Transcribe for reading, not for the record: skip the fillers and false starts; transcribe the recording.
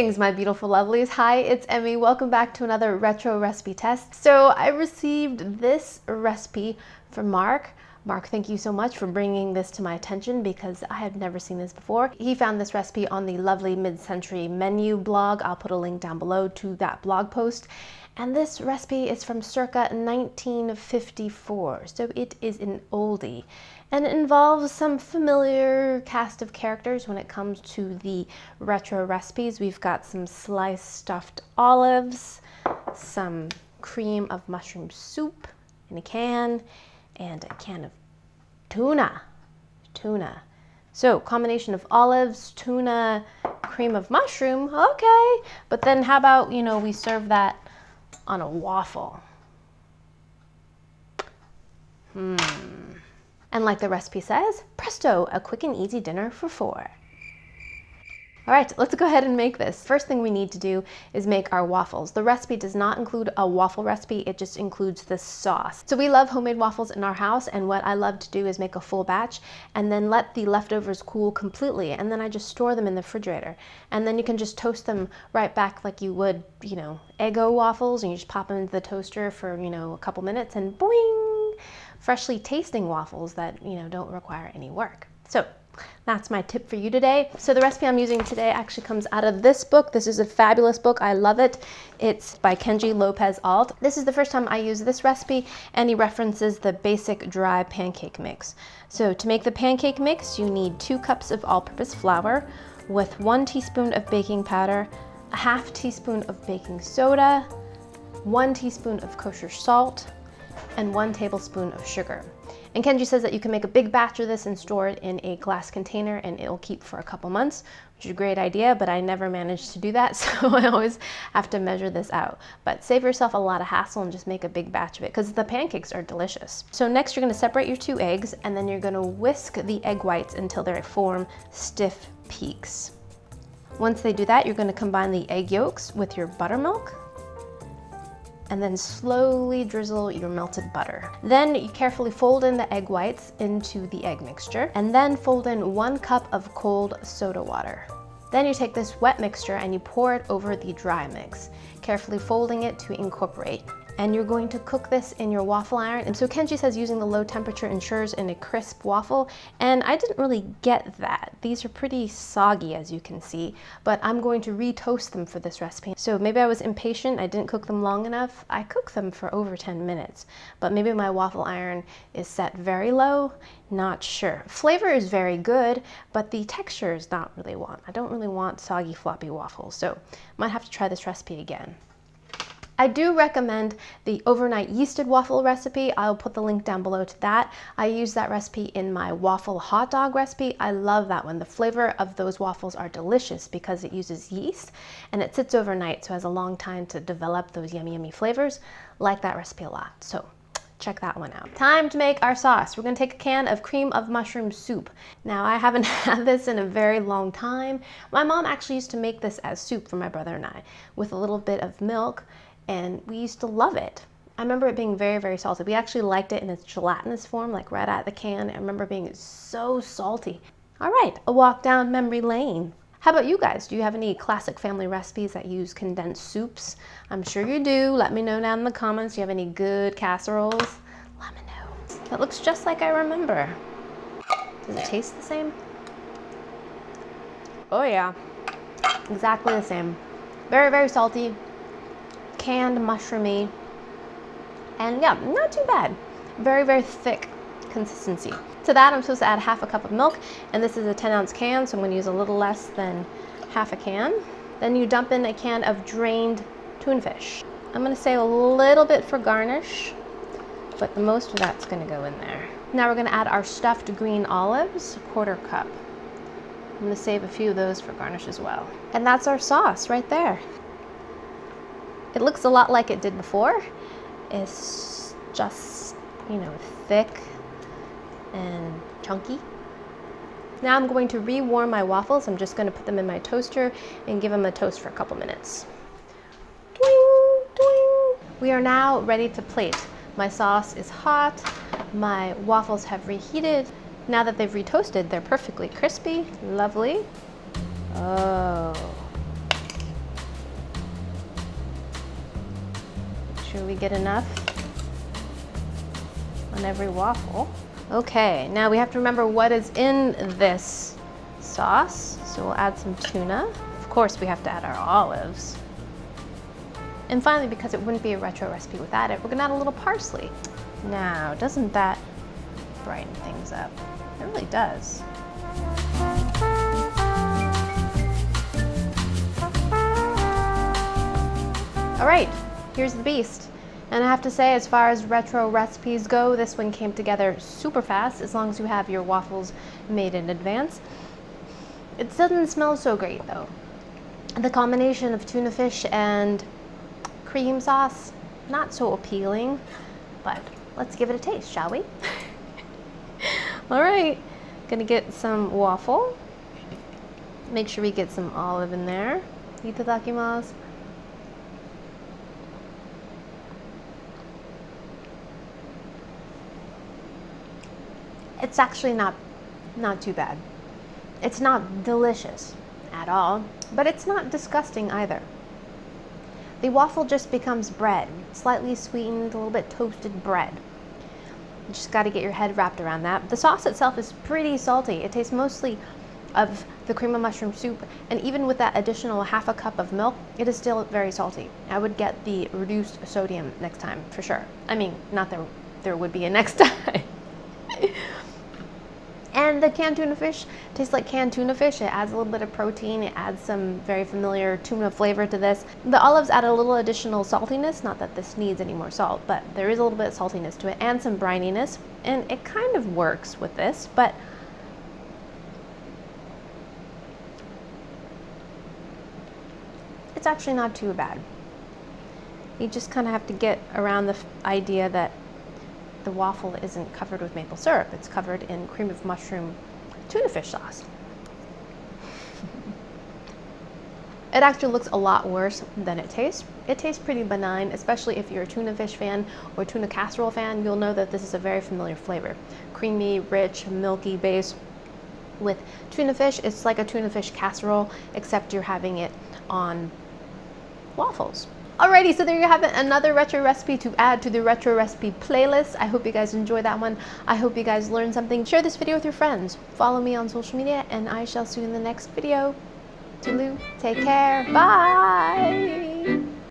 Greetings, my beautiful lovelies. Hi, it's Emmy. Welcome back to another retro recipe test. So I received this recipe from Mark. Mark, thank you so much for bringing this to my attention because I had never seen this before. He found this recipe on the lovely mid-century menu blog. I'll put a link down below to that blog post. And this recipe is from circa 1954, so it is an oldie. And it involves some familiar cast of characters when it comes to the retro recipes. We've got some sliced stuffed olives, some cream of mushroom soup in a can, and a can of tuna. So combination of olives, tuna, cream of mushroom, okay. But then how about, we serve that on a waffle. And like the recipe says, presto, a quick and easy dinner for 4. All right, let's go ahead and make this. First thing we need to do is make our waffles. The recipe does not include a waffle recipe, it just includes the sauce. So we love homemade waffles in our house, and what I love to do is make a full batch and then let the leftovers cool completely, and then I just store them in the refrigerator. And then you can just toast them right back like you would, Eggo waffles, and you just pop them into the toaster for, a couple minutes and boing! Freshly tasting waffles that, don't require any work. So that's my tip for you today. So the recipe I'm using today actually comes out of this book. This is a fabulous book. I love it. It's by Kenji Lopez Alt. This is the first time I use this recipe, and he references the basic dry pancake mix. So to make the pancake mix, you need 2 cups of all-purpose flour with 1 teaspoon of baking powder, a half teaspoon of baking soda, 1 teaspoon of kosher salt, and 1 tablespoon of sugar. And Kenji says that you can make a big batch of this and store it in a glass container and it'll keep for a couple months, which is a great idea, but I never managed to do that, so I always have to measure this out. But save yourself a lot of hassle and just make a big batch of it because the pancakes are delicious. So next you're going to separate your 2 eggs, and then you're going to whisk the egg whites until they form stiff peaks. Once they do that, you're going to combine the egg yolks with your buttermilk, and then slowly drizzle your melted butter. Then you carefully fold in the egg whites into the egg mixture, and then fold in 1 cup of cold soda water. Then you take this wet mixture and you pour it over the dry mix, carefully folding it to incorporate. And you're going to cook this in your waffle iron. And so Kenji says using the low temperature ensures in a crisp waffle, and I didn't really get that. These are pretty soggy, as you can see, but I'm going to re-toast them for this recipe. So maybe I was impatient, I didn't cook them long enough. I cooked them for over 10 minutes, but maybe my waffle iron is set very low, not sure. Flavor is very good, but the texture is not really I don't really want soggy, floppy waffles, so might have to try this recipe again. I do recommend the overnight yeasted waffle recipe. I'll put the link down below to that. I use that recipe in my waffle hot dog recipe. I love that one. The flavor of those waffles are delicious because it uses yeast and it sits overnight, so it has a long time to develop those yummy, yummy flavors. Like that recipe a lot. So check that one out. Time to make our sauce. We're going to take a can of cream of mushroom soup. Now, I haven't had this in a very long time. My mom actually used to make this as soup for my brother and I with a little bit of milk, and we used to love it. I remember it being very, very salty. We actually liked it in its gelatinous form, like right out of the can. I remember being so salty. All right, a walk down memory lane. How about you guys? Do you have any classic family recipes that use condensed soups? I'm sure you do. Let me know down in the comments. Do you have any good casseroles? Let me know. That looks just like I remember. Does it taste the same? Oh yeah, exactly the same. Very, very salty, canned mushroomy, and yeah, not too bad. Very, very thick consistency. To that, I'm supposed to add half a cup of milk, and this is a 10-ounce can, so I'm going to use a little less than half a can. Then you dump in a can of drained tuna fish. I'm going to save a little bit for garnish, but the most of that's going to go in there. Now we're going to add our stuffed green olives, 1/4 cup. I'm going to save a few of those for garnish as well. And that's our sauce right there. It looks a lot like it did before. It's just, thick and chunky. Now I'm going to re-warm my waffles. I'm just going to put them in my toaster and give them a toast for a couple minutes. Doing, doing. We are now ready to plate. My sauce is hot. My waffles have reheated. Now that they've retoasted, they're perfectly crispy, lovely. Oh. sure we get enough on every waffle. Okay, now we have to remember what is in this sauce. So we'll add some tuna. Of course, we have to add our olives. And finally, because it wouldn't be a retro recipe without it, we're gonna add a little parsley. Now, doesn't that brighten things up? It really does. All right, here's the beast. And I have to say, as far as retro recipes go, this one came together super fast, as long as you have your waffles made in advance. It doesn't smell so great though. The combination of tuna fish and cream sauce, not so appealing, but let's give it a taste, shall we? All right, gonna get some waffle. Make sure we get some olive in there. Itadakimasu. It's actually not too bad. It's not delicious at all, but it's not disgusting either. The waffle just becomes bread, slightly sweetened, a little bit toasted bread. You just got to get your head wrapped around that. The sauce itself is pretty salty. It tastes mostly of the cream of mushroom soup, and even with that additional half a cup of milk, it is still very salty. I would get the reduced sodium next time, for sure. I mean, not that there would be a next time. And the canned tuna fish tastes like canned tuna fish. It adds a little bit of protein. It adds some very familiar tuna flavor to this. The olives add a little additional saltiness. Not that this needs any more salt, but there is a little bit of saltiness to it and some brininess. And it kind of works with this, but it's actually not too bad. You just kind of have to get around the idea that the waffle isn't covered with maple syrup. It's covered in cream of mushroom tuna fish sauce. It actually looks a lot worse than it tastes. It tastes pretty benign, especially if you're a tuna fish fan or tuna casserole fan. You'll know that this is a very familiar flavor. Creamy, rich, milky base. With tuna fish, it's like a tuna fish casserole, except you're having it on waffles. Alrighty, so there you have it, another retro recipe to add to the retro recipe playlist. I hope you guys enjoy that one. I hope you guys learned something. Share this video with your friends. Follow me on social media, and I shall see you in the next video. Toodaloo, take care, bye!